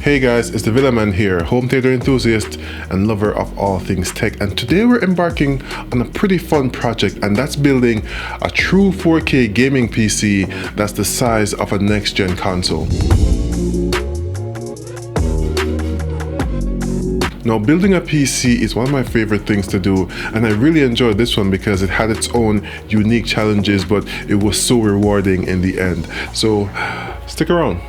Hey guys, it's the Villaman here, home theater enthusiast and lover of all things tech, and today we're embarking on a pretty fun project, and that's building a true 4K gaming PC that's the size of a next-gen console. Now, building a PC is one of my favorite things to do, and I really enjoyed this one because it had its own unique challenges, but it was so rewarding in the end. So stick around.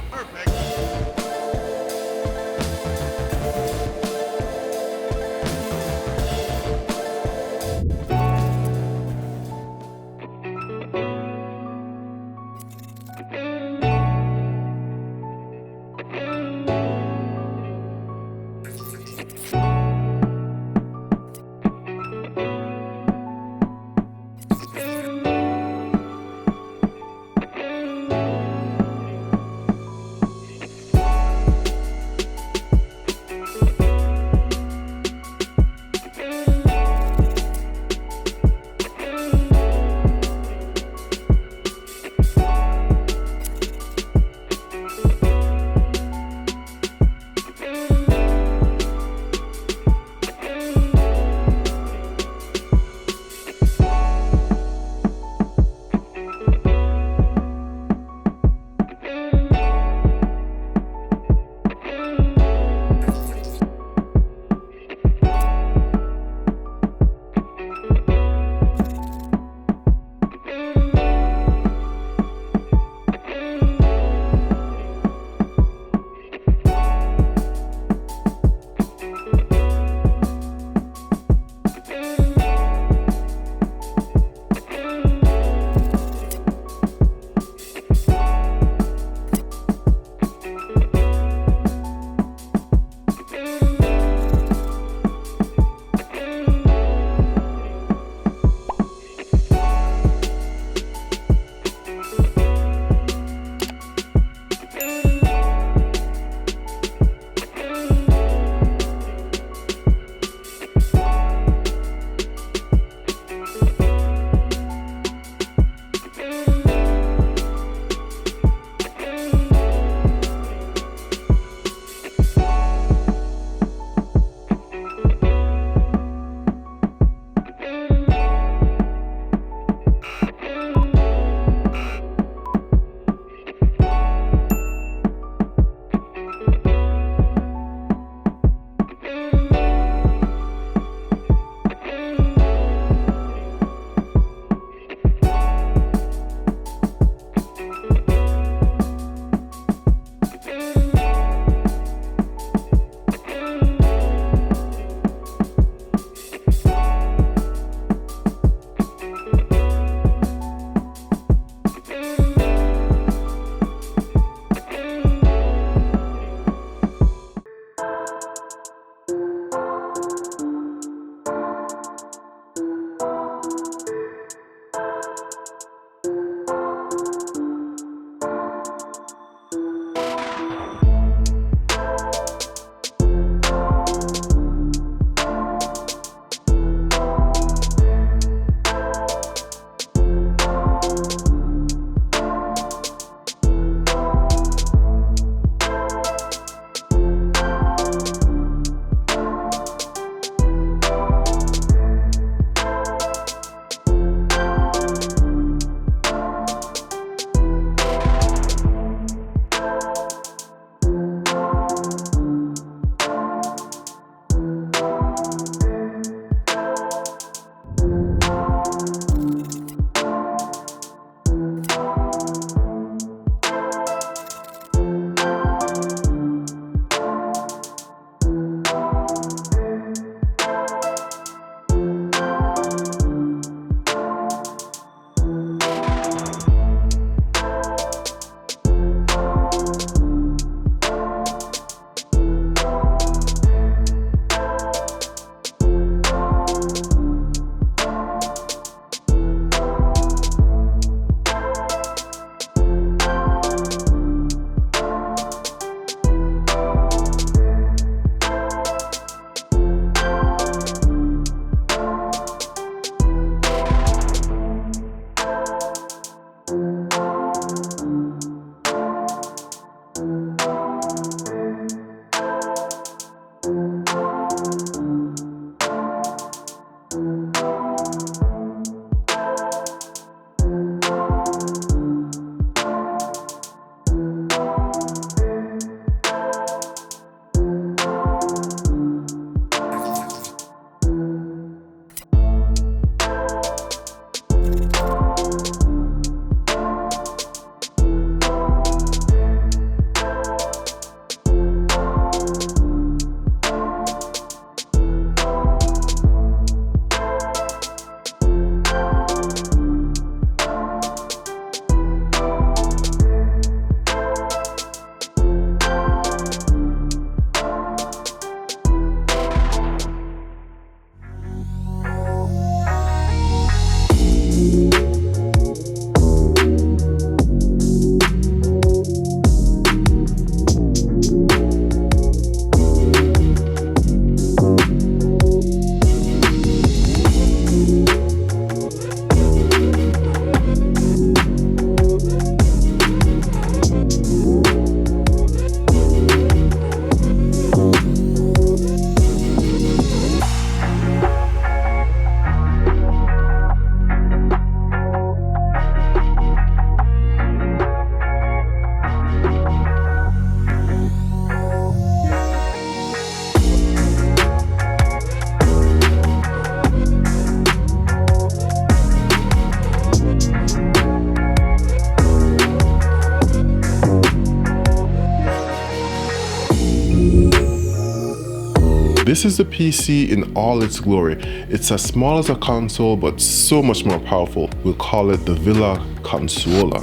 This is the PC in all its glory. It's as small as a console, but so much more powerful. We'll call it the Villa Consola.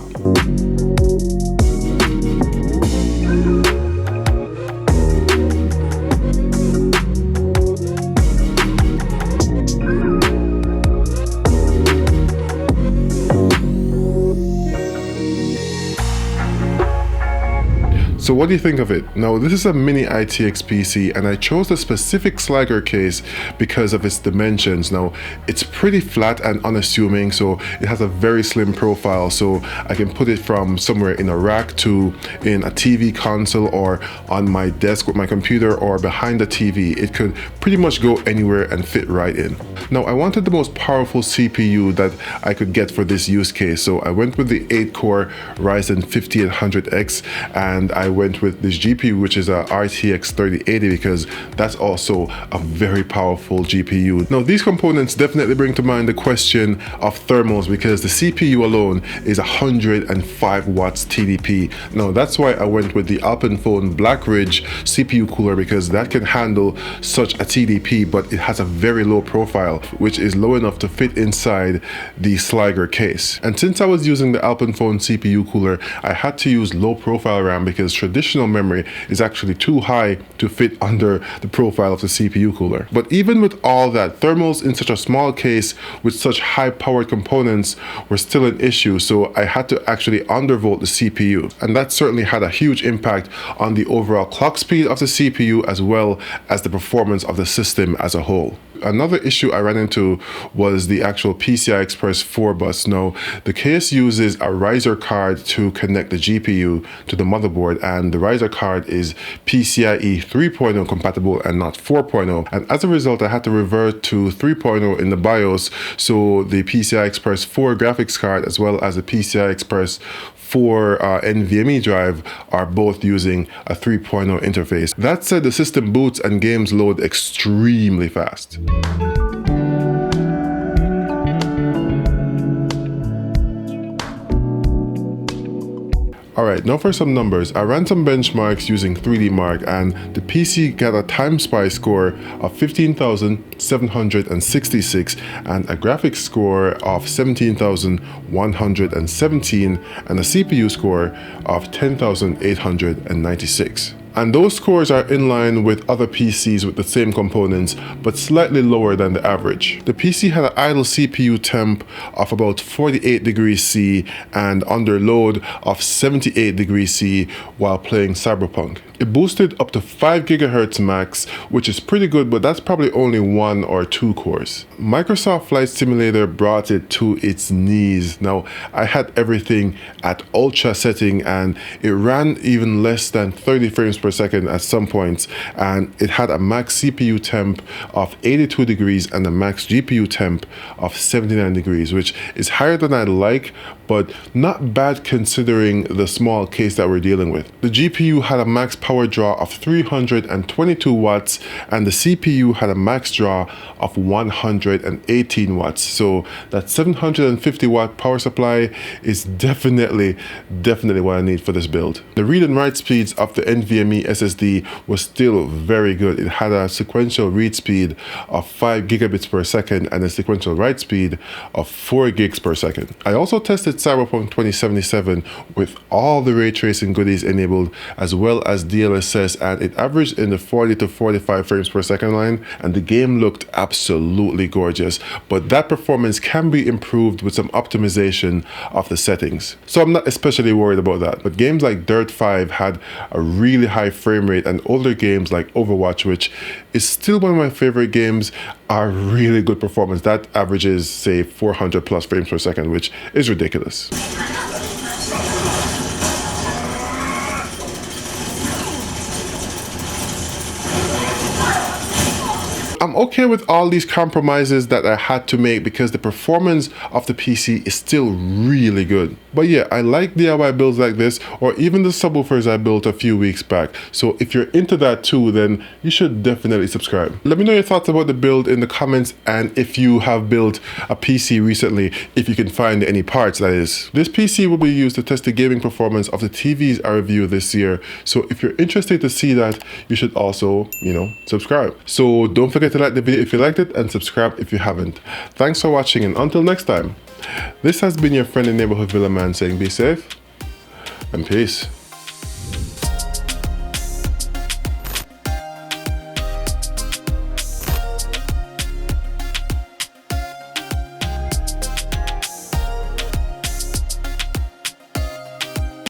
So what do you think of it? Now, this is a Mini-ITX PC, and I chose the specific Sliger case because of its dimensions. Now, it's pretty flat and unassuming, so it has a very slim profile, so I can put it from somewhere in a rack to in a TV console or on my desk with my computer or behind the TV. It could pretty much go anywhere and fit right in. Now, I wanted the most powerful CPU that I could get for this use case, so I went with the 8-core Ryzen 5800X, and I went with this GPU, which is a RTX 3080, because that's also a very powerful GPU. Now, these components definitely bring to mind the question of thermals, because the CPU alone is 105 watts TDP. Now, that's why I went with the Alpenphone Black Ridge CPU cooler, because that can handle such a TDP, but it has a very low profile, which is low enough to fit inside the Sliger case. And since I was using the Alpenphone CPU cooler, I had to use low profile RAM because traditional memory is actually too high to fit under the profile of the CPU cooler. But even with all that, thermals in such a small case with such high powered components were still an issue, so I had to actually undervolt the CPU, and that certainly had a huge impact on the overall clock speed of the CPU as well as the performance of the system as a whole. Another issue I ran into was the actual PCI Express 4 bus. Now, the case uses a riser card to connect the GPU to the motherboard, and the riser card is PCIe 3.0 compatible and not 4.0. And as a result, I had to revert to 3.0 in the BIOS, so the PCI Express 4 graphics card as well as the PCI Express 4 NVMe drive are both using a 3.0 interface. That said, the system boots and games load extremely fast. Alright, now for some numbers. I ran some benchmarks using 3D Mark, and the PC got a time spy score of 15,766 and a graphics score of 17,117 and a CPU score of 10,896. And those scores are in line with other PCs with the same components, but slightly lower than the average. The PC had an idle CPU temp of about 48 degrees C and under load of 78 degrees C while playing Cyberpunk. It boosted up to 5 GHz max, which is pretty good, but that's probably only 1 or 2 cores. Microsoft Flight Simulator brought it to its knees. Now, I had everything at ultra setting, and it ran even less than 30 frames per second at some points, and it had a max CPU temp of 82 degrees and a max GPU temp of 79 degrees, which is higher than I'd like, but not bad considering the small case that we're dealing with. The GPU had a max power draw of 322 watts, and the CPU had a max draw of 118 watts. So that 750 watt power supply is definitely what I need for this build. The read and write speeds of the NVMe SSD was still very good. It had a sequential read speed of 5 gigabits per second and a sequential write speed of 4 gigs per second. I also tested Cyberpunk 2077 with all the ray tracing goodies enabled as well as DLSS, and it averaged in the 40 to 45 frames per second line, and the game looked absolutely gorgeous, but that performance can be improved with some optimization of the settings. So I'm not especially worried about that, but games like Dirt 5 had a really high frame rate, and older games like Overwatch, which is still one of my favorite games, are really good performance. That averages, say, 400 plus frames per second, which is ridiculous. I'm okay with all these compromises that I had to make because the performance of the PC is still really good. But yeah, I like DIY builds like this, or even the subwoofers I built a few weeks back. So if you're into that too, then you should definitely subscribe. Let me know your thoughts about the build in the comments, and if you have built a PC recently, if you can find any parts, that is. This PC will be used to test the gaming performance of the TVs I review this year. So if you're interested to see that, you should also, subscribe. So don't forget to like the video if you liked it, and subscribe if you haven't. Thanks for watching, and until next time, this has been your friendly neighborhood Villaman saying be safe and peace.